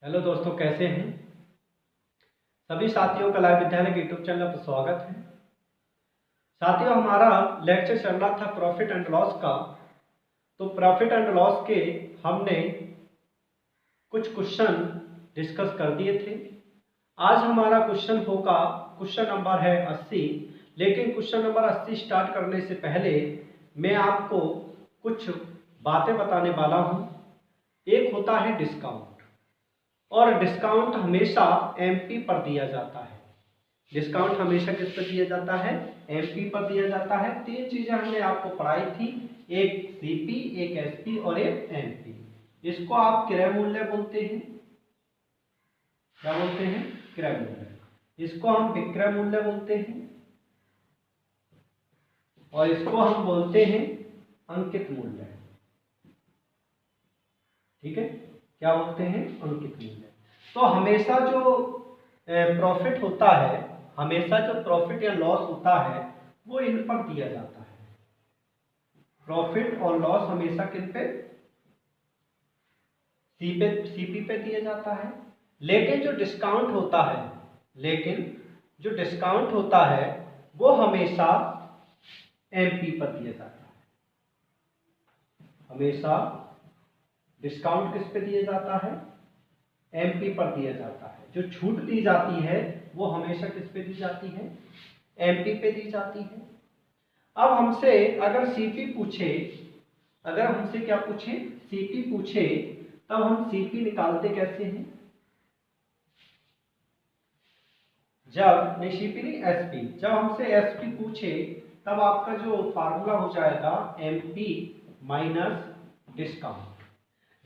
Hello दोस्तों, कैसे हैं सभी साथियों का लाइव विद्यालय के यूट्यूब चैनल पर स्वागत है। साथियों, हमारा लेक्चर चल रहा था प्रॉफिट एंड लॉस का। तो प्रॉफिट एंड लॉस के हमने कुछ क्वेश्चन डिस्कस कर दिए थे। आज हमारा क्वेश्चन होगा, क्वेश्चन नंबर है 80। लेकिन क्वेश्चन नंबर 80 स्टार्ट करने से पहले मैं आपको कुछ बातें बताने वाला हूँ। एक होता है डिस्काउंट, और डिस्काउंट हमेशा एमपी पर दिया जाता है। डिस्काउंट हमेशा किस पर दिया जाता है? एमपी पर दिया जाता है। तीन चीजें हमने आपको पढ़ाई थी, एक सीपी, एक एसपी और एक एमपी। इसको आप क्रय मूल्य बोलते हैं। क्या बोलते हैं? क्रय मूल्य। इसको हम विक्रय मूल्य बोलते हैं और इसको हम बोलते हैं अंकित मूल्य। ठीक है, क्या बोलते हैं? अंकित मूल्य। तो हमेशा जो प्रॉफिट होता है, हमेशा जो प्रॉफिट या लॉस होता है वो इन पर दिया जाता है। प्रॉफिट और लॉस हमेशा किन पे? सीपी पे दिया जाता है। लेकिन जो डिस्काउंट होता है वो हमेशा एमपी पर दिया जाता है। हमेशा डिस्काउंट किस पे दिया जाता है? एमपी पर दिया जाता है। जो छूट दी जाती है वो हमेशा किस पे दी जाती है? एमपी पे दी जाती है। अब हमसे अगर सीपी पूछे, अगर हमसे क्या पूछे? सीपी पूछे, तब हम सीपी निकालते कैसे हैं? जब नहीं, सीपी नहीं, एसपी। जब हमसे एसपी पूछे तब आपका जो फार्मूला हो जाएगा एमपी माइनस डिस्काउंट।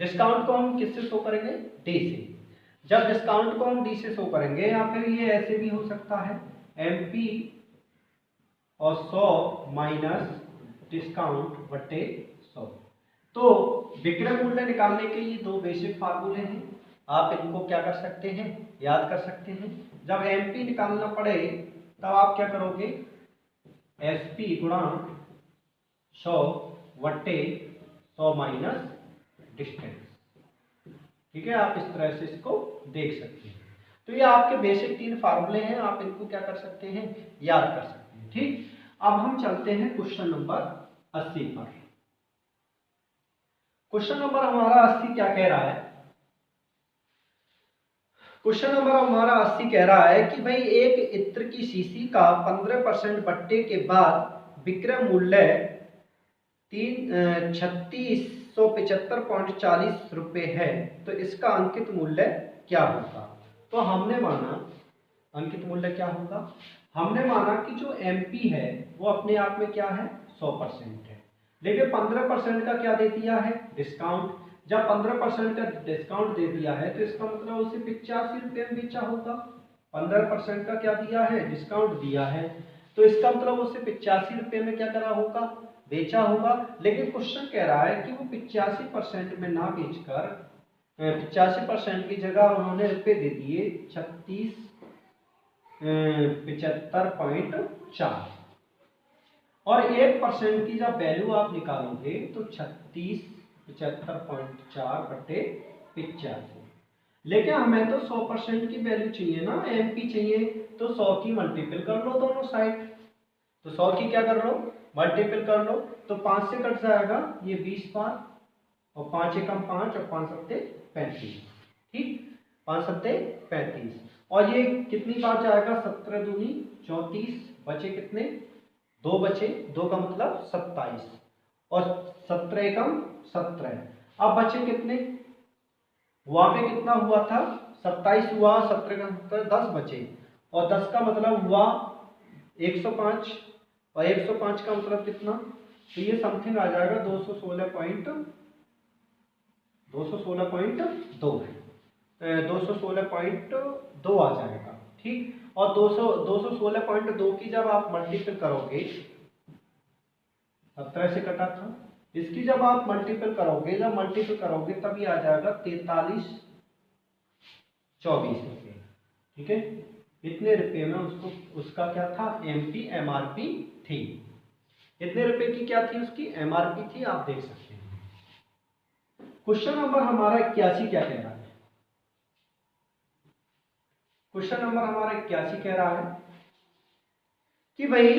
डिस्काउंट को हम किससे शो करेंगे? डी से। जब डिस्काउंट को हम डी से शो करेंगे, या फिर ये ऐसे भी हो सकता है एमपी और 100 माइनस डिस्काउंट बटे 100। तो विक्रय मूल्य निकालने के ये दो बेसिक फार्मूले हैं। आप इनको क्या कर सकते हैं? याद कर सकते हैं। जब एमपी निकालना पड़े तब आप क्या करोगे? एसपी गुणा 100 बटे 100 माइनस डिस्टेंस। ठीक है, आप इस तरह से इसको देख सकते हैं। तो ये आपके बेसिक तीन फार्मूले हैं, आप इनको क्या कर सकते हैं? याद कर सकते हैं। ठीक, अब हम चलते हैं क्वेश्चन नंबर 80 पर। क्वेश्चन नंबर हमारा 80 क्या कह रहा है? क्वेश्चन नंबर हमारा 80 कह रहा है कि भाई एक इत्र की शीशी का 15% बट्टे के बाद विक्रय मूल्य 3675.40 रुपये है, तो इसका अंकित मूल्य क्या होगा? तो हमने माना अंकित मूल्य क्या होगा? हमने माना कि जो एमपी है वो अपने आप में क्या है? 100% है। लेकिन 15% का क्या दे दिया है? डिस्काउंट। जब 15% का डिस्काउंट दे दिया है तो इसका मतलब उसे 85 रुपये में बेचा होगा। 15% का क्या दिया है? डिस्काउंट दिया है, तो इसका मतलब उसे 85 रुपये में क्या करा होगा? बेचा होगा। लेकिन क्वेश्चन कह रहा है कि वो 85% में ना बेचकर 85% की जगह उन्होंने रुपये दे दिए 75.4, और 1% की जब वैल्यू आप निकालोगे तो 75.4 बटे 85। लेकिन हमें तो 100% की वैल्यू चाहिए ना, एमपी चाहिए। तो 100 की मल्टीपल कर लो दोनों साइड। तो 100 की क्या कर लो? मल्टीपल कर लो। तो 5 से कट जाएगा ये 20 बार, और 5 एकम 5 और 5 सत्ते 35। ठीक, 5 सत्ते 35, और ये कितनी बार जाएगा? 17 दूनी 34, बचे कितने? 2 बचे। 2 का मतलब 27, और 17 एकम 17। अब बचे कितने? वहां पे कितना हुआ था? 27 हुआ, 17 का 17, 10 बचे, और 10 का मतलब हुआ 105, और 105 का मतलब कितना? तो ये समथिंग आ जाएगा 216.2 है, 216.2 आ जाएगा। ठीक, और 216.2 की जब आप मल्टीपल करोगे, 17 से कटा था, इसकी जब आप मल्टीपल करोगे तब ये आ जाएगा 4324 रुपये। ठीक है, इतने रुपये में उसका क्या था? एमपी, एमआरपी थी। इतने रुपए की क्या थी? उसकी एमआरपी थी। आप देख सकते हैं। क्वेश्चन नंबर हमारा 81 क्या कह रहा है? क्वेश्चन नंबर हमारा 81 कह रहा है कि भाई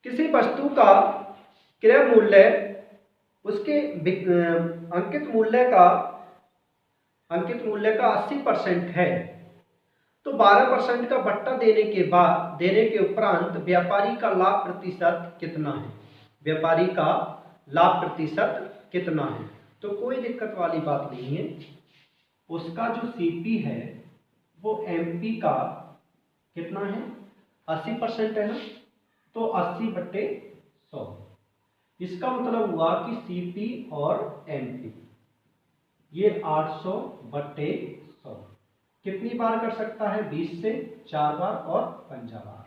किसी वस्तु का क्रय मूल्य उसके अंकित मूल्य का 80% है, तो 12% का बट्टा देने के उपरांत व्यापारी का लाभ प्रतिशत कितना है? व्यापारी का लाभ प्रतिशत कितना है? तो कोई दिक्कत वाली बात नहीं है। उसका जो सीपी है वो एमपी का कितना है? 80% है ना, तो 80/100। इसका मतलब हुआ कि सीपी और एमपी ये 800/100 कितनी बार कर सकता है? 20 से 4 बार और 50 बार।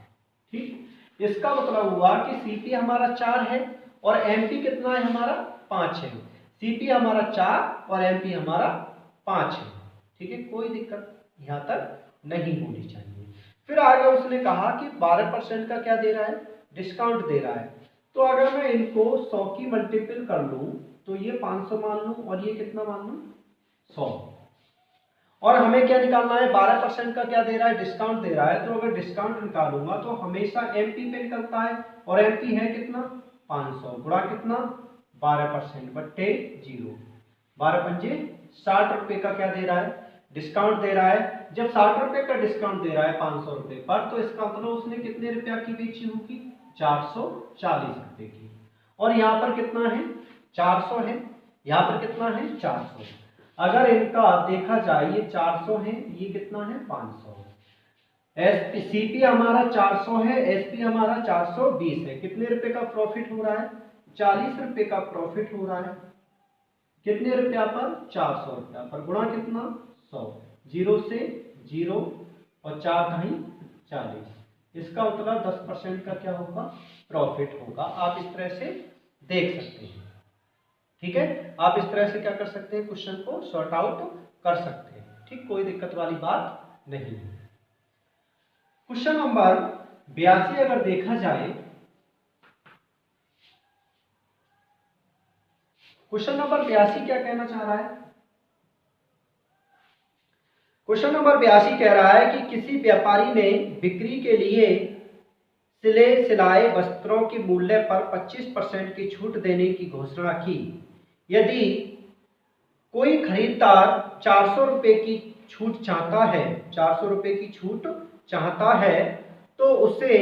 ठीक, इसका मतलब हुआ कि सीपी हमारा 4 है और एमपी कितना है हमारा? 5 है। सीपी हमारा 4 और एमपी हमारा 5 है। ठीक है, कोई दिक्कत यहां तक नहीं होनी चाहिए। फिर आगे उसने कहा कि 12% का क्या दे रहा है? डिस्काउंट दे रहा है। तो अगर मैं इनको 100 की मल्टीपल कर लूं तो ये 500 मान लूं और ये कितना मान लूं? 100। और हमें क्या निकालना है? 12% का क्या दे रहा है? डिस्काउंट दे रहा है। तो अगर डिस्काउंट निकालूंगा तो हमेशा एमपी पे निकलता है और एमपी है कितना? 500 गुणा कितना? 12%/0। 12×5 60 रुपए का क्या दे रहा है? डिस्काउंट दे रहा है। जब 60 रुपए का डिस्काउंट दे रहा है 500 रुपए पर, तो इसका मतलब उसने कितने रुपया की बेची होगी? 440 रुपए की। और यहाँ पर कितना है? 400 है। यहाँ पर कितना है? 400। अगर इनका देखा जाए ये 400 है, ये कितना है? 500। सीपी हमारा 400 है, एसपी हमारा 420 है। कितने रुपए का प्रॉफिट हो रहा है? 40 रुपए का प्रॉफिट हो रहा है। कितने रुपया पर? 400 रुपया पर। गुणा कितना? 100। 0 से 0 और 4 ढाई 40। इसका मतलब 10% का क्या होगा? प्रॉफिट होगा। आप इस तरह से देख सकते हैं। ठीक है, आप इस तरह से क्या कर सकते हैं? क्वेश्चन को सॉर्ट आउट कर सकते हैं। ठीक, कोई दिक्कत वाली बात नहीं है। क्वेश्चन नंबर 82 अगर देखा जाए, क्वेश्चन नंबर 82 क्या कहना चाह रहा है? क्वेश्चन नंबर 82 कह रहा है कि किसी व्यापारी ने बिक्री के लिए सिलाए वस्त्रों के मूल्य पर 25% की छूट देने की घोषणा की। यदि कोई खरीदार 400 रुपए की छूट चाहता है, 400 रुपए की छूट चाहता है, तो उसे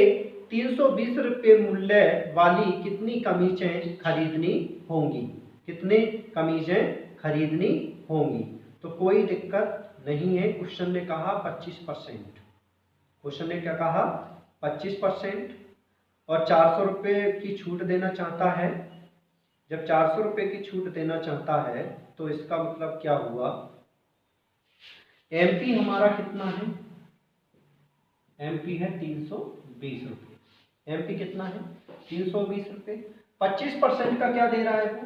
320 रुपए मूल्य वाली कितनी कमीजें खरीदनी होंगी? कितने कमीजें खरीदनी होंगी? तो कोई दिक्कत नहीं है। क्वेश्चन ने कहा 25%। क्वेश्चन ने क्या कहा? 25%। और 400 रुपए की छूट देना चाहता है। जब 400 रुपए की छूट देना चाहता है तो इसका मतलब क्या हुआ? एमपी हमारा कितना है? एमपी है 320 रुपए। एमपी कितना है? 320 रुपए। 25% का क्या दे रहा है? वो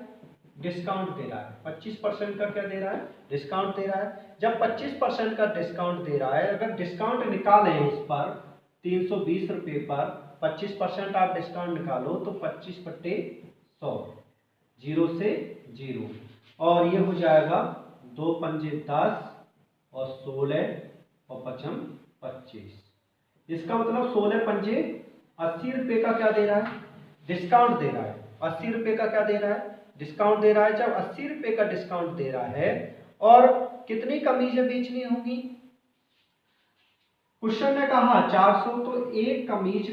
डिस्काउंट दे रहा है। 25% का क्या दे रहा है? डिस्काउंट दे रहा है। जब 25% का डिस्काउंट दे रहा है, अगर डिस्काउंट निकालें इस पर 320 रुपए पर 25% आप डिस्काउंट निकालो तो 25/100, 0 से 0, और ये हो जाएगा 2 पंजे 10 और 16 और 5 25। इसका मतलब 16 पंजे 80 रुपए का क्या दे रहा है? डिस्काउंट दे रहा है। 80 रुपए का क्या दे रहा है? डिस्काउंट दे रहा है। जब 80 रुपए का डिस्काउंट दे रहा है और कितनी कमीजें बेचनी होगी? क्वेश्चन ने कहा 400, तो एक कमीज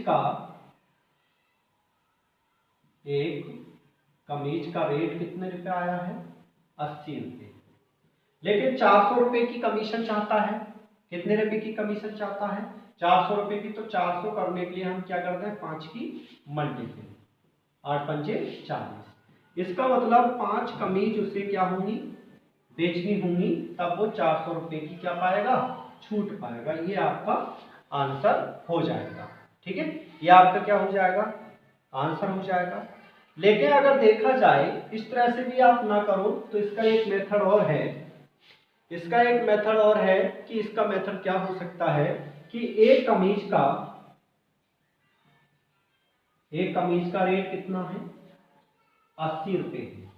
का रेट कितने रुपए आया है? 80 रुपए। लेकिन 400 रुपए की कमीशन चाहता है। कितने रुपए की कमीशन चाहता है? 400 रुपए की। तो 400 करने के लिए हम क्या करते हैं? 5 की मल्टीपल, 8 पंजे 40। इसका मतलब 5 कमीज उसे क्या होंगी? बेचनी होंगी, तब वो 400 रुपए की क्या पाएगा? छूट पाएगा। ये आपका आंसर हो जाएगा। ठीक है, ये आपका क्या हो जाएगा? आंसर हो जाएगा। लेकिन अगर देखा जाए इस तरह से भी आप ना करो तो इसका एक मेथड और है। इसका एक मेथड और है कि इसका मेथड क्या हो सकता है कि एक कमीज का रेट कितना है? 80 रुपए है।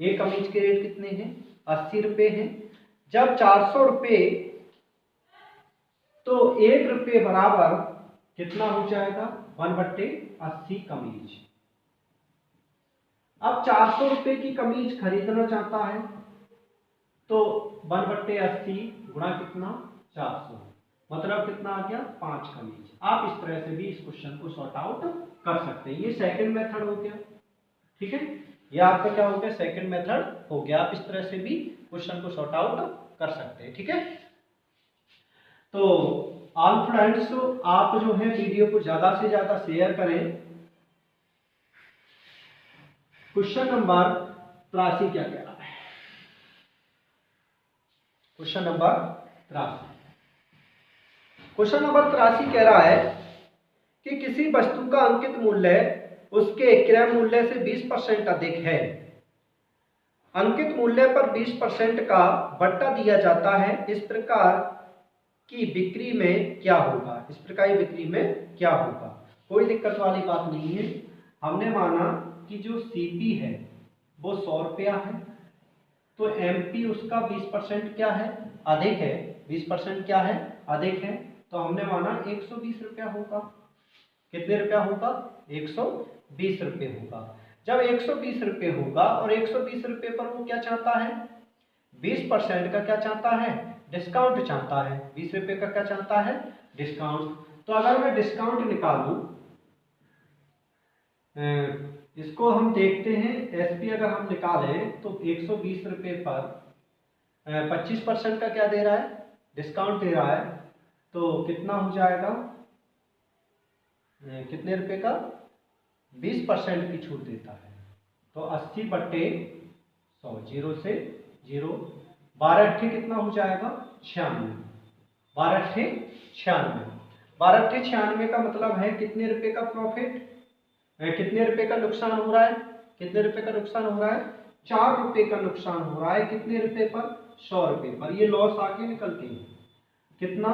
एक कमीज के रेट कितने हैं? 80 रुपए हैं। जब 400 रुपए तो 1 रुपये बराबर कितना हो जाएगा 1/80 कमीज। अब 400 रुपए की कमीज खरीदना चाहता है तो 1/80 गुणा कितना 400, मतलब कितना आ गया 5 कमीज। आप इस तरह से भी इस क्वेश्चन को सॉर्ट आउट कर सकते हैं। ये सेकंड मेथड हो गया, ठीक है, ये आपका क्या हो गया सेकंड मेथड हो गया। आप इस तरह से भी क्वेश्चन को सॉर्ट आउट कर सकते हैं, ठीक है। तो ऑल फ्रेंड्स, आप जो है वीडियो को ज्यादा से ज्यादा शेयर करें। क्वेश्चन नंबर 83 क्या कह रहा है, क्वेश्चन नंबर 83, क्वेश्चन नंबर 83 कह रहा है कि किसी वस्तु का अंकित मूल्य उसके क्रय मूल्य से 20% अधिक है। अंकित मूल्य पर 20% का बट्टा दिया जाता है। इस प्रकार की बिक्री में क्या होगा, इस प्रकार की बिक्री में क्या होगा। कोई दिक्कत वाली बात नहीं है। हमने माना कि जो सीपी है वो 100 रुपया है, तो एमपी उसका 20% क्या है अधिक है, 20% क्या है अधिक है, तो हमने माना 120 रुपया होगा। कितने रुपया होगा 120 रुपये होगा। जब 120 रुपये होगा और 120 रुपये पर वो क्या चाहता है 20% का क्या चाहता है डिस्काउंट चाहता है, 20 रुपये का क्या चाहता है डिस्काउंट। तो अगर मैं डिस्काउंट निकालूं, इसको हम देखते हैं एसपी अगर हम निकालें तो 120 रुपये पर 25% का क्या दे रहा है डिस्काउंट दे रहा है, तो कितना हो जाएगा कितने रुपए का 20% की छूट देता है। तो 80/100, 0 से 0, 12/8 कितना हो जाएगा 96, 12/8 96, 12/8 96 का मतलब है कितने रुपए का प्रॉफिट, कितने रुपए का नुकसान हो रहा है, कितने रुपए का नुकसान हो रहा है 4 रुपए का नुकसान हो रहा है। कितने रुपए पर 100 रुपए पर। ये लॉस आके निकलते हैं कितना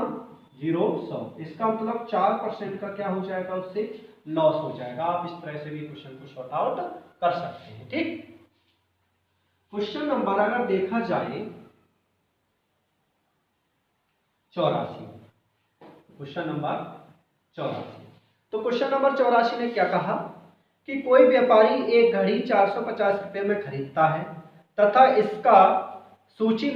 0 100, इसका मतलब 4% का क्या हो जाएगा उससे लॉस हो जाएगा। आप इस तरह से भी क्वेश्चन को सॉर्ट आउट कर सकते हैं, ठीक। क्वेश्चन नंबर अगर देखा जाए 84, क्वेश्चन नंबर 84, तो क्वेश्चन नंबर 84 ने क्या कहा कि कोई व्यापारी एक घड़ी 450 रुपये में खरीदता है तथा इसका सूची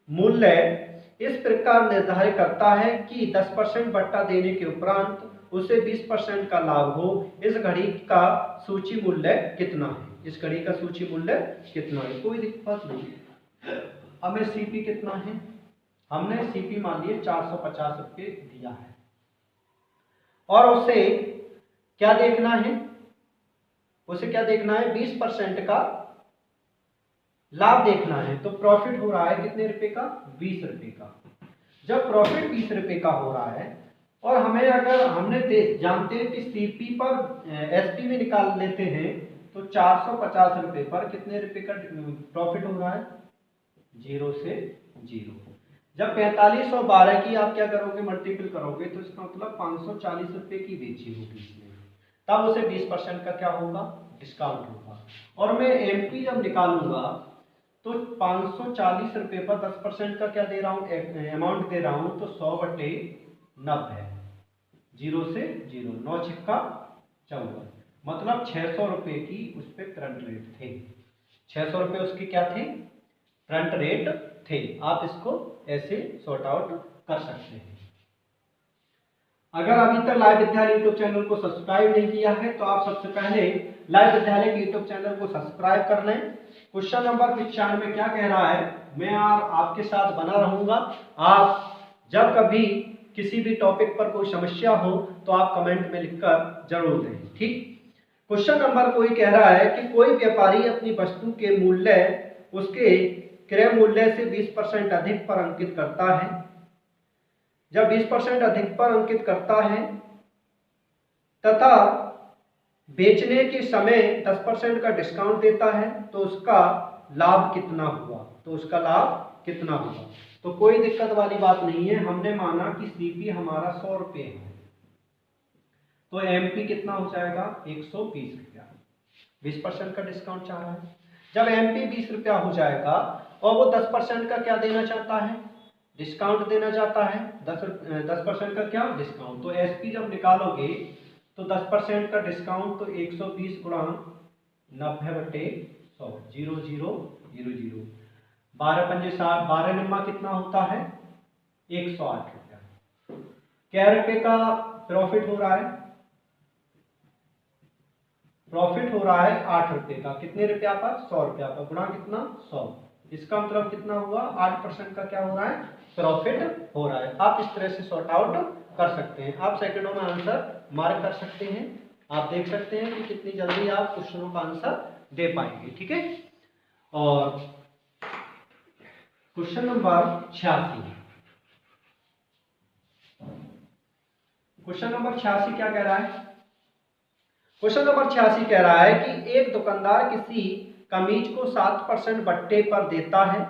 मूल्य इस प्रकार निर्धारित करता है कि 10% बट्टा देने के उपरांत उसे 20% का लाभ हो। इस घड़ी का सूची मूल्य कितना है, इस घड़ी का सूची मूल्य कितना है। कोई दिक्कत नहीं। हमें सीपी कितना है, हमने सीपी मान लिए 450 रुपये दिया है और उसे क्या देखना है, उसे क्या देखना है 20% का लाभ देखना है। तो प्रॉफिट हो रहा है कितने रुपए का 20 रुपए का। जब प्रॉफिट 20 रुपए का हो रहा है और हमें अगर हमने जानते हैं कि सीपी पर एसपी भी निकाल लेते हैं, तो 450 रुपए पर कितने रुपए का प्रॉफिट हो रहा है 0 से 0। जब 4512 की आप क्या करोगे मल्टीपल करोगे तो इसका मतलब 540 रुपए की बेची होगी इसमें, तब उसे 20% का क्या होगा डिस्काउंट होगा। और मैं एमपी जब निकालूंगा तो 540 रुपए पर 10% का क्या दे रहा हूँ अमाउंट दे रहा हूँ, तो 100/90, 0 से 0, 9 छिक्का 14, मतलब 600 रुपए की उस पर करंट रेट थे, 600 रुपए उसके क्या थे करंट रेट थे। आप इसको ऐसे सॉर्ट आउट कर सकते हैं। अगर अभी तक लाइव विद्यालय यूट्यूब चैनल को सब्सक्राइब नहीं किया है तो आप सबसे पहले लाइव विद्यालय के यूट्यूब चैनल को सब्सक्राइब कर लें। क्वेश्चन नंबर 95 में क्या कह रहा है, मैं आपके साथ बना रहूंगा। आप जब कभी किसी भी टॉपिक पर कोई समस्या हो तो आप कमेंट में लिखकर जरूर दें, ठीक। क्वेश्चन नंबर कोई कह रहा है कि कोई व्यापारी अपनी वस्तु के मूल्य उसके क्रय मूल्य से 20% अधिक पर अंकित करता है। जब 20% अधिक पर अंकित करता है तथा बेचने के समय 10% का डिस्काउंट देता है तो उसका लाभ कितना हुआ, तो उसका लाभ कितना हुआ। तो कोई दिक्कत वाली बात नहीं है। हमने माना कि सीपी हमारा 100 रुपये है, तो एमपी कितना हो जाएगा 120 रुपया, 20% का डिस्काउंट चाह रहा है। जब एमपी 20 रुपया हो जाएगा और वो 10% का क्या देना चाहता है डिस्काउंट देना चाहता है 10% का क्या डिस्काउंट। तो एसपी जब निकालोगे तो 10% का डिस्काउंट तो 120 गुणा 90/100 0000 12 पंजे 60 12 नम्मा कितना होता है 108 रुपया। क्या रुपए का प्रॉफिट हो रहा है, प्रॉफिट हो रहा है 8 रुपए का। कितने रुपया पर 100 रुपया पर गुणा कितना 100, इसका मतलब कितना हुआ 8% का क्या हो रहा है प्रॉफिट हो रहा है। आप इस तरह से सॉर्ट आउट कर सकते हैं। आप सेकंडों में आंसर मार्क कर सकते हैं। आप देख सकते हैं कि कितनी जल्दी आप क्वेश्चनों का आंसर दे पाएंगे। ठीक है, और क्वेश्चन नंबर 86, क्वेश्चन नंबर 86 क्या कह रहा है। क्वेश्चन नंबर 86 कह रहा है कि एक दुकानदार किसी कमीज को 7% बट्टे पर देता है।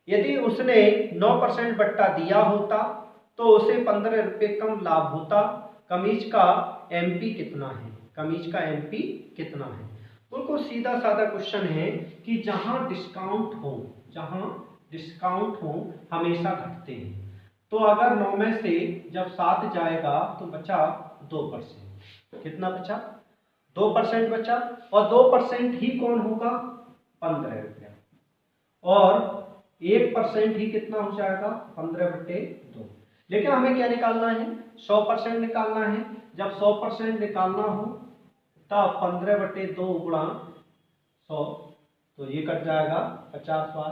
यदि उसने 9% बट्टा दिया होता तो उसे 15 रुपये कम लाभ होता। कमीज का एमपी कितना है, कमीज का एमपी कितना है। बिल्कुल सीधा साधा क्वेश्चन है कि जहां डिस्काउंट हो हमेशा घटते हैं। तो अगर 9 में से जब 7 जाएगा तो बचा 2%। कितना बचा 2% बचा, और 2% ही कौन होगा 15 रुपया, और 1% ही कितना हो जाएगा 15/2। लेकिन हमें क्या निकालना है 100% निकालना है। जब 100% निकालना हो तब 15/2 गुणा 100, तो ये कट जाएगा 50 बार।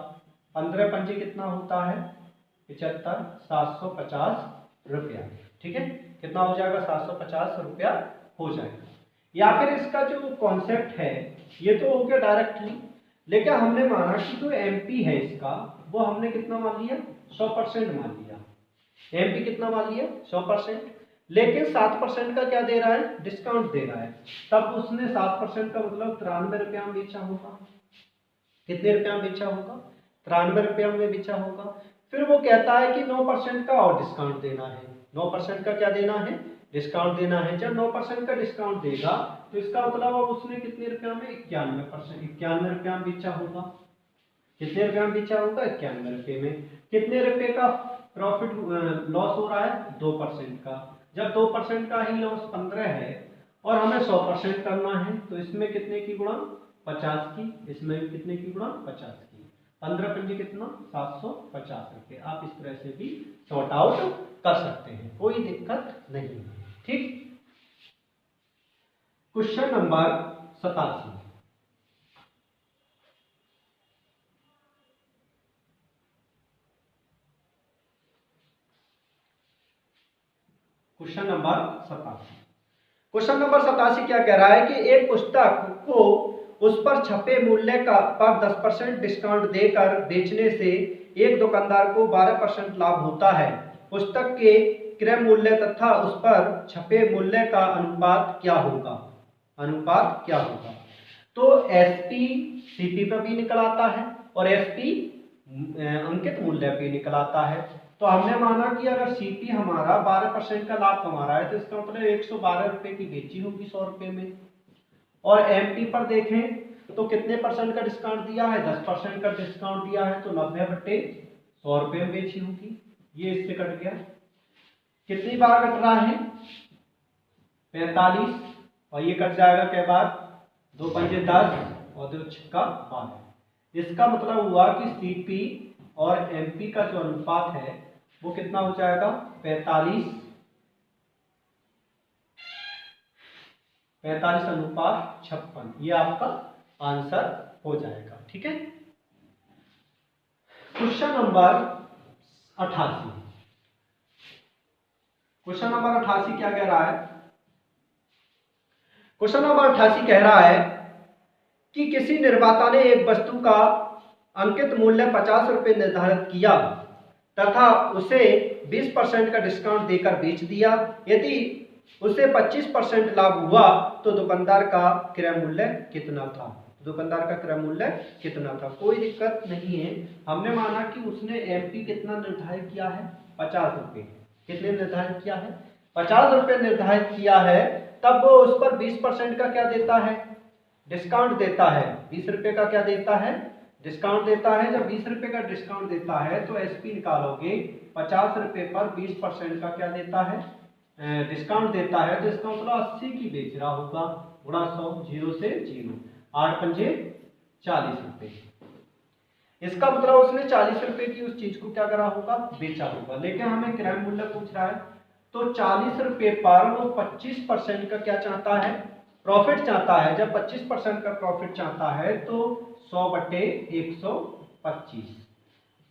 15 पंजे कितना होता है 75, 750 रुपया। ठीक है, कितना हो जाएगा 750 रुपया हो जाएगा। या फिर इसका जो कॉन्सेप्ट है ये तो हो गया डायरेक्टली, लेकिन हमने माना कि जो एमपी है इसका वो हमने कितना मान लिया 100% मान लिया। एमपी कितना मान लिया 100%, लेकिन 7% का क्या दे रहा है डिस्काउंट दे रहा है। तब उसने 7% का मतलब 93 रुपया में बेचा होगा। कितने रुपया में बेचा होगा 93 रुपया में बेचा होगा। फिर वो कहता है कि 9% का और डिस्काउंट देना है। 9% का क्या देना है डिस्काउंट देना है। जब 9% का डिस्काउंट देगा तो इसका मतलब अब उसने कितने रुपया में 91 रुपया में बेचा होगा। कितने रुपया में बेचा होगा 91 रुपये में। कितने रुपए का प्रॉफिट लॉस हो रहा है 2% का। जब 2% का ही लॉस 15 है और हमें 100% करना है तो इसमें कितने की गुणा 50 की, इसमें कितने की गुणा 50 की। 15 पंजे कितना 750 रुपये। आप इस तरह से भी सॉर्ट आउट कर सकते हैं, कोई दिक्कत नहीं है। ठीक, question number 87, question number 87, question number 87 क्या कह रहा है कि एक पुस्तक को उस पर छपे मूल्य का पर 10% डिस्काउंट देकर बेचने से एक दुकानदार को 12% लाभ होता है। पुस्तक के क्रय मूल्य तथा उस पर छपे मूल्य का अनुपात क्या होगा, अनुपात क्या होगा। तो एसपी सीपी पर भी निकल आता है और एसपी अंकित मूल्य पे निकल आता है। तो हमने माना कि अगर सीपी हमारा 12% का लाभ कमा रहा है तो इसका मतलब 112 रुपए की बेची होगी 100 रुपए में। और एमपी पर देखें तो कितने परसेंट का डिस्काउंट दिया है 10% का डिस्काउंट दिया है, तो 90/100 रुपए में बेची होगी। ये इससे कट गया। कितनी बार कट रहा है 45, और ये कट जाएगा क्या बार 2 पंजे 10 और 2 छक्का 12। इसका मतलब हुआ कि सीपी और एमपी का जो अनुपात है वो कितना हो जाएगा 45:56। ये आपका आंसर हो जाएगा। ठीक है, क्वेश्चन नंबर 88, क्वेश्चन नंबर 88 क्या कह रहा है। क्वेश्चन नंबर 88 कह रहा है कि किसी निर्माता ने एक वस्तु का अंकित मूल्य 50 रुपये निर्धारित किया तथा उसे 20% का डिस्काउंट देकर बेच दिया। यदि उसे 25% लाभ हुआ तो दुकानदार का क्रय मूल्य कितना था, दुकानदार का क्रय मूल्य कितना था। कोई दिक्कत नहीं है। हमने माना कि उसने एमपी कितना निर्धारित किया है 50 रुपये। कितने निर्धारित किया है 50 रुपये निर्धारित किया है। तब वो उस पर 20% का क्या देता है डिस्काउंट देता है, 20 रुपये का क्या देता है डिस्काउंट देता है, जब 20 रुपए का डिस्काउंट देता है तो एसपी निकालोगे 50 रुपए पर 20% का क्या देता है, डिस्काउंट देता है, तो इसका मतलब 80 की बेच रहा होगा, गुणा 100, 0 से 0, 8 पंजे 40 रुपए। इसका मतलब उसने 40 रुपए की उस चीज को क्या करा होगा, बेचा होगा। लेकिन हमें क्रय मूल्य पूछ रहा है, तो 40 रुपए पर वो 25% का क्या चाहता है, प्रॉफिट चाहता है। जब 25% का प्रॉफिट चाहता है तो 100 बटे 125,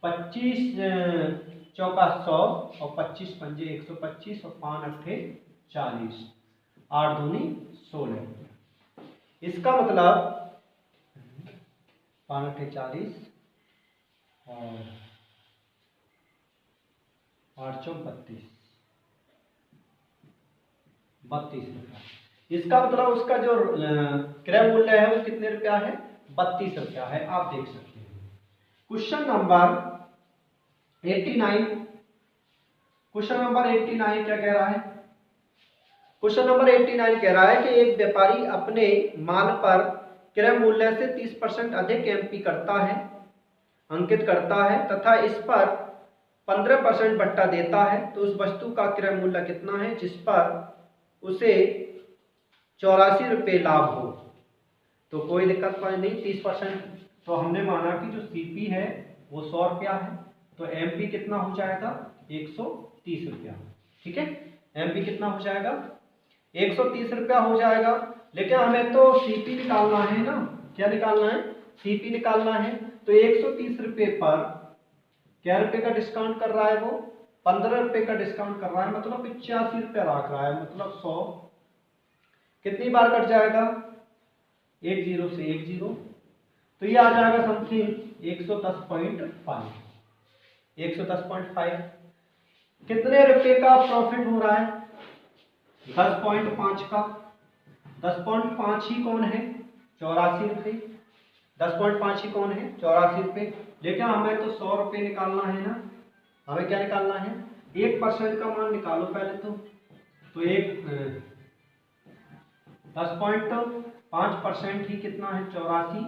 25 चौका 100 और 25 पंजे 125 और 5 अट्ठे 40, 8 दूनी 16। इसका मतलब 5 अट्ठे 40 और 8 चौक 32 रुपया। इसका मतलब उसका जो क्रय मूल्य है वो कितने रुपया है, 32 रुपया है। आप देख सकते हैं। क्वेश्चन नंबर 89, क्वेश्चन नंबर 89 क्या कह रहा है, क्वेश्चन नंबर 89 कह रहा है कि एक व्यापारी अपने माल पर क्रय मूल्य से 30% अधिक एमपी करता है, अंकित करता है तथा इस पर 15% बट्टा देता है, तो उस वस्तु का क्रय मूल्य कितना है जिस पर उसे 84 रुपये लाभ हो। तो कोई दिक्कत नहीं, 30%, तो हमने माना कि जो सीपी है वो 100 रुपया है, तो एमपी कितना हो जाएगा, 130 रुपया। ठीक है, एमपी कितना हो जाएगा, 130 रुपया हो जाएगा। लेकिन हमें तो सीपी निकालना है ना, क्या निकालना है, सीपी निकालना है। तो 130 रुपये पर क्या रुपए का डिस्काउंट कर रहा है, वो 15 रुपए का डिस्काउंट कर रहा है, मतलब 85 रुपया रख रहा है, मतलब 100 कितनी बार कट जाएगा, 1 0 से 1 0, तो ये आ जाएगा समथिंग 110.5, 110.5। कितने रुपए का प्रॉफिट हो रहा है, 10.5 का, 10.5 ही कौन है, 84 रुपये, 10.5 ही कौन है, 84 रुपये। लेकिन हमें तो 100 रुपये निकालना है ना, हमें क्या निकालना है, 1% का मान निकालो पहले तो एक 10.5% ही कितना है, 84,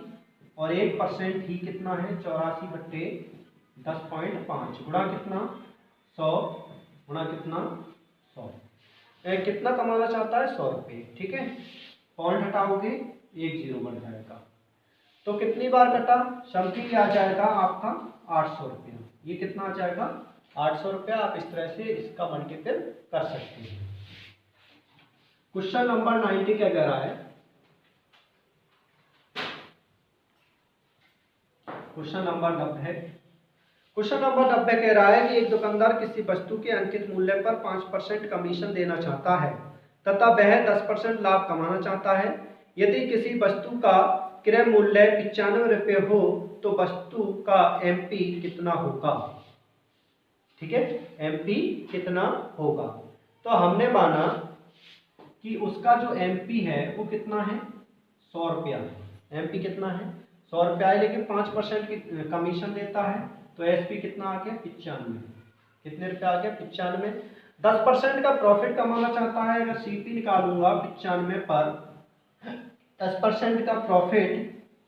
और 1% ही कितना है, 84 बट्टे 10.5 गुणा कितना, 100, गुणा कितना, 100। कितना कमाना चाहता है, 100 रुपये। ठीक है, पॉइंट हटाओगे 1 0 बढ़ जाएगा, तो कितनी बार कटा, समथिंग आ जाएगा आपका 800 रुपया। ये कितना आ जाएगा, 800 रुपया। आप इस तरह से इसका मल्टीपल कर सकते हैं। क्वेश्चन नंबर 90 क्या कह रहा है, क्वेश्चन नंबर 90, क्वेश्चन नंबर 90 कह रहा है कि एक दुकानदार किसी वस्तु के अंकित मूल्य पर 5% कमीशन देना चाहता है तथा वह 10% लाभ कमाना चाहता है। यदि किसी वस्तु का क्रय मूल्य 95 रुपये हो तो वस्तु का एमपी कितना होगा। ठीक है, एमपी कितना होगा। तो हमने माना कि उसका जो एमपी है वो कितना है, 100 रुपया है। एमपी कितना है, 100 रुपया है, लेकिन 5% की कमीशन देता है, तो एसपी कितना आ गया, 95। कितने रुपया आ गया, 95। 10% का प्रॉफिट कमाना चाहता है, अगर सीपी निकालूंगा 95 पर 10% का प्रॉफिट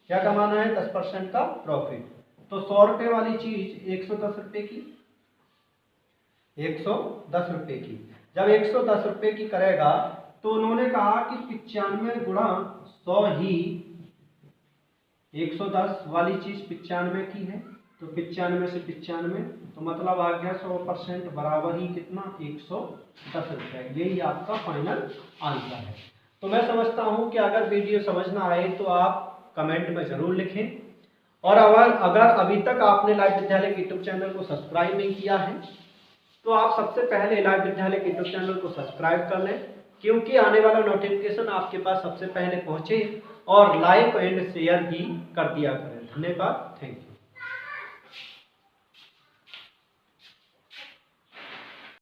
क्या कमाना है, 10% का प्रॉफिट, तो 100 रुपये वाली चीज 110 रुपये की, 110 रुपये की। जब 110 रुपये की करेगा तो उन्होंने कहा कि 95 गुणा 100 ही 110 वाली चीज 95 की है, तो 95 से 95, तो मतलब आ गया 100% बराबर ही कितना, 110 रुपये। यही आपका फाइनल आंसर है। तो मैं समझता हूं कि अगर वीडियो समझ ना आए तो आप कमेंट में जरूर लिखें, और अगर अभी तक आपने लाइव विद्यालय के यूट्यूब चैनल को सब्सक्राइब नहीं किया है तो आप सबसे पहले लाइव विद्यालय के यूट्यूब चैनल को सब्सक्राइब कर लें, क्योंकि आने वाला नोटिफिकेशन आपके पास सबसे पहले पहुंचे, और लाइक एंड शेयर भी कर दिया करें। धन्यवाद, थैंक यू।